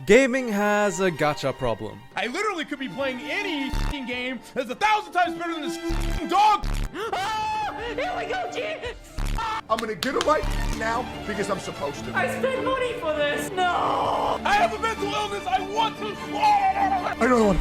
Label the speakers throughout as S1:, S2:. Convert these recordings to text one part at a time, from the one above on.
S1: Gaming has a gacha problem.
S2: I literally could be playing any game that's 1,000 times better than this dog.
S3: Oh, here we go, G.
S4: I'm gonna get it right now because I'm supposed to.
S3: I spent money for this. No.
S2: I have a mental illness. I want to swallow.
S4: I don't want.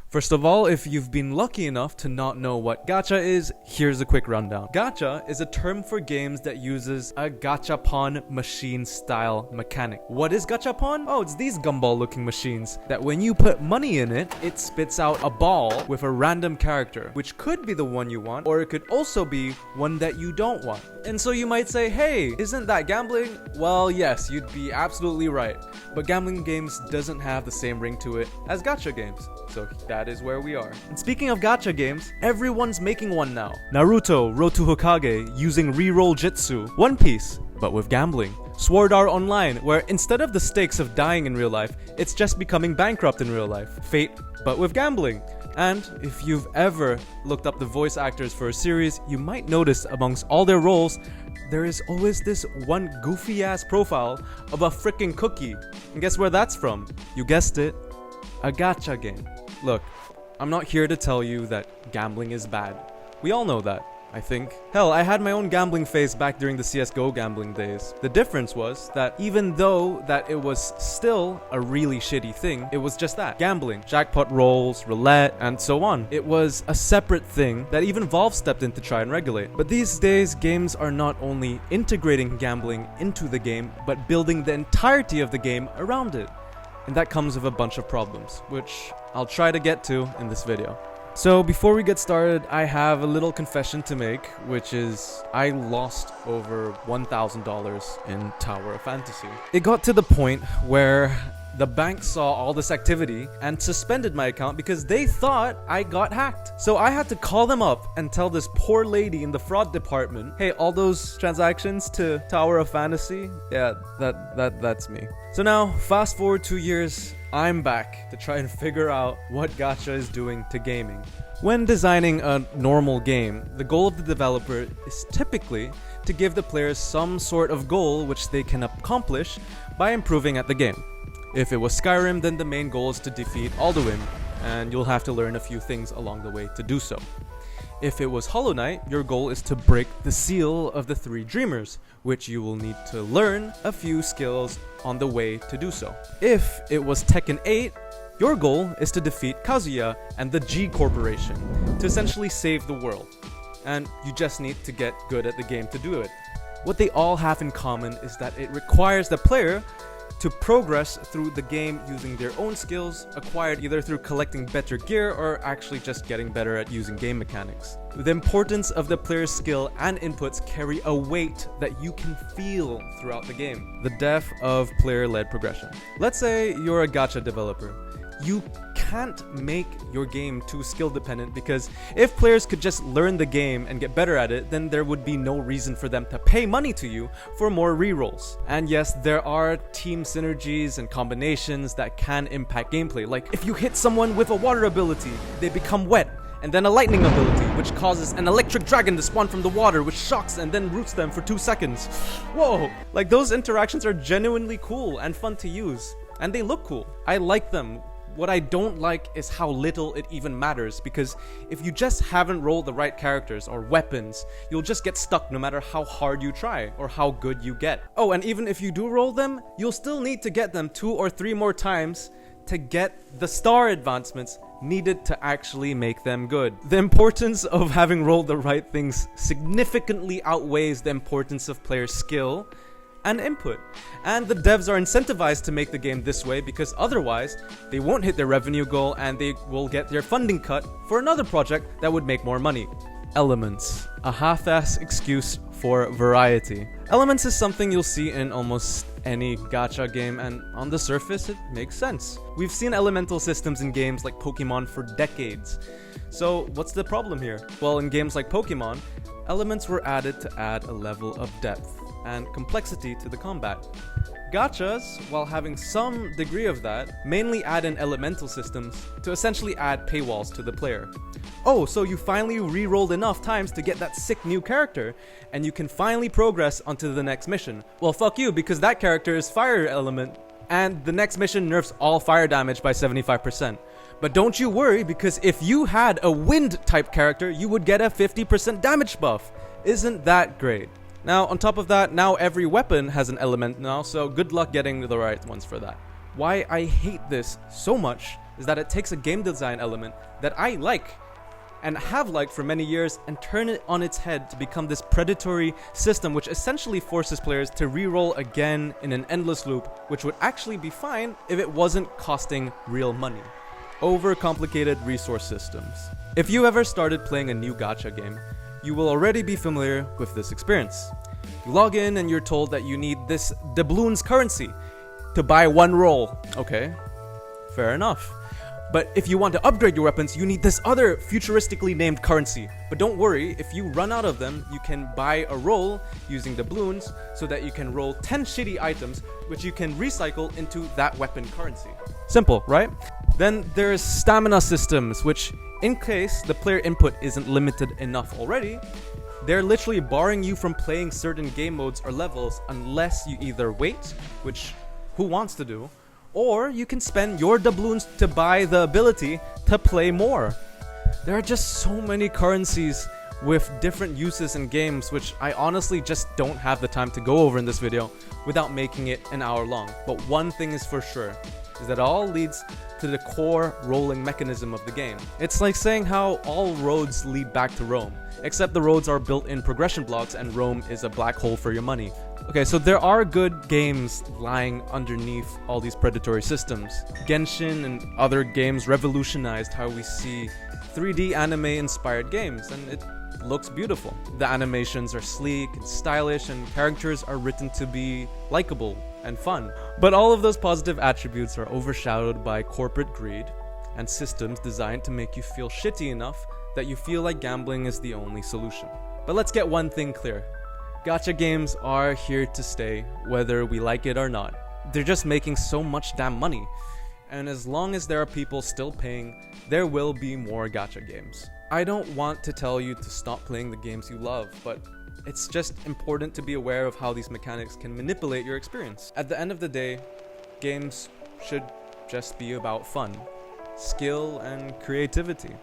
S1: First of all, if you've been lucky enough to not know what gacha is, here's a quick rundown. Gacha is a term for games that uses a gachapon machine style mechanic. What is gachapon? Oh, it's these gumball looking machines that when you put money in it, it spits out a ball with a random character, which could be the one you want, or it could also be one that you don't want. And so you might say, hey, isn't that gambling? Well, yes, you'd be absolutely right. But gambling games doesn't have the same ring to it as gacha games. So that is where we are. And speaking of gacha games, everyone's making one now. Naruto Road to Hokage using reroll jutsu. One Piece, but with gambling. Sword Art Online, where instead of the stakes of dying in real life, it's just becoming bankrupt in real life. Fate, but with gambling. And if you've ever looked up the voice actors for a series, you might notice amongst all their roles, there is always this one goofy ass profile of a freaking cookie. And guess where that's from? You guessed it, a gacha game. Look, I'm not here to tell you that gambling is bad. We all know that, I think. Hell, I had my own gambling phase back during the CSGO gambling days. The difference was that even though that it was still a really shitty thing, it was just that, gambling. Jackpot rolls, roulette, and so on. It was a separate thing that even Valve stepped in to try and regulate. But these days, games are not only integrating gambling into the game, but building the entirety of the game around it. And that comes with a bunch of problems, which I'll try to get to in this video. So before we get started, I have a little confession to make, which is I lost over $1,000 in Tower of Fantasy. It got to the point where the bank saw all this activity and suspended my account because they thought I got hacked. So I had to call them up and tell this poor lady in the fraud department, hey, all those transactions to Tower of Fantasy, yeah, that's me. So now, fast forward 2 years, I'm back to try and figure out what gacha is doing to gaming. When designing a normal game, the goal of the developer is typically to give the players some sort of goal which they can accomplish by improving at the game. If it was Skyrim, then the main goal is to defeat Alduin, and you'll have to learn a few things along the way to do so. If it was Hollow Knight, your goal is to break the seal of the Three Dreamers, which you will need to learn a few skills on the way to do so. If it was Tekken 8, your goal is to defeat Kazuya and the G Corporation to essentially save the world. And you just need to get good at the game to do it. What they all have in common is that it requires the player to progress through the game using their own skills acquired either through collecting better gear or actually just getting better at using game mechanics. The importance of the player's skill and inputs carry a weight that you can feel throughout the game. The depth of player-led progression. Let's say you're a gacha developer. You can't make your game too skill dependent because if players could just learn the game and get better at it, then there would be no reason for them to pay money to you for more rerolls. And yes, there are team synergies and combinations that can impact gameplay. Like if you hit someone with a water ability, they become wet. And then a lightning ability, which causes an electric dragon to spawn from the water, which shocks and then roots them for 2 seconds. Whoa! Like those interactions are genuinely cool and fun to use. And they look cool. I like them. What I don't like is how little it even matters, because if you just haven't rolled the right characters or weapons, you'll just get stuck no matter how hard you try or how good you get. Oh, and even if you do roll them, you'll still need to get them 2 or 3 more times to get the star advancements needed to actually make them good. The importance of having rolled the right things significantly outweighs the importance of player skill and input. And the devs are incentivized to make the game this way because otherwise they won't hit their revenue goal and they will get their funding cut for another project that would make more money. Elements. A half-ass excuse for variety. Elements is something you'll see in almost any gacha game, and on the surface it makes sense. We've seen elemental systems in games like Pokemon for decades. So what's the problem here? Well, in games like Pokemon, elements were added to add a level of depth and complexity to the combat. Gachas, while having some degree of that, mainly add in elemental systems to essentially add paywalls to the player. Oh, so you finally re-rolled enough times to get that sick new character, and you can finally progress onto the next mission. Well, fuck you, because that character is fire element, and the next mission nerfs all fire damage by 75%. But don't you worry, because if you had a wind type character, you would get a 50% damage buff. Isn't that great? Now, on top of that, now every weapon has an element now, so good luck getting the right ones for that. Why I hate this so much is that it takes a game design element that I like and have liked for many years and turn it on its head to become this predatory system which essentially forces players to reroll again in an endless loop, which would actually be fine if it wasn't costing real money. Overcomplicated resource systems. If you ever started playing a new gacha game, you will already be familiar with this experience. You log in and you're told that you need this doubloons currency to buy one roll. Okay, fair enough. But if you want to upgrade your weapons, you need this other futuristically named currency. But don't worry, if you run out of them, you can buy a roll using doubloons so that you can roll 10 shitty items, which you can recycle into that weapon currency. Simple, right? Then there's stamina systems, which in case the player input isn't limited enough already, they're literally barring you from playing certain game modes or levels unless you either wait, which who wants to do, or you can spend your doubloons to buy the ability to play more. There are just so many currencies with different uses in games which I honestly just don't have the time to go over in this video without making it an hour long. But one thing is for sure, is that it all leads to the core rolling mechanism of the game. It's like saying how all roads lead back to Rome, except the roads are built in progression blocks and Rome is a black hole for your money. Okay, so there are good games lying underneath all these predatory systems. Genshin and other games revolutionized how we see 3D anime-inspired games, and it looks beautiful. The animations are sleek and stylish, and characters are written to be likable and fun. But all of those positive attributes are overshadowed by corporate greed and systems designed to make you feel shitty enough that you feel like gambling is the only solution. But let's get one thing clear. Gacha games are here to stay, whether we like it or not. They're just making so much damn money. And as long as there are people still paying, there will be more gacha games. I don't want to tell you to stop playing the games you love, but it's just important to be aware of how these mechanics can manipulate your experience. At the end of the day, games should just be about fun, skill, and creativity,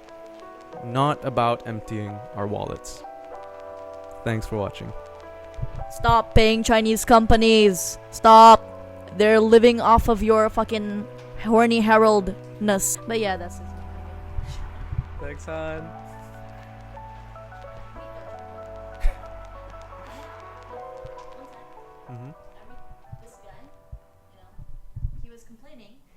S1: not about emptying our wallets. Thanks for watching.
S5: Stop paying Chinese companies. Stop. They're living off of your fucking horny heraldness. But yeah, that's it.
S1: Thanks, Han.
S5: This guy, he was complaining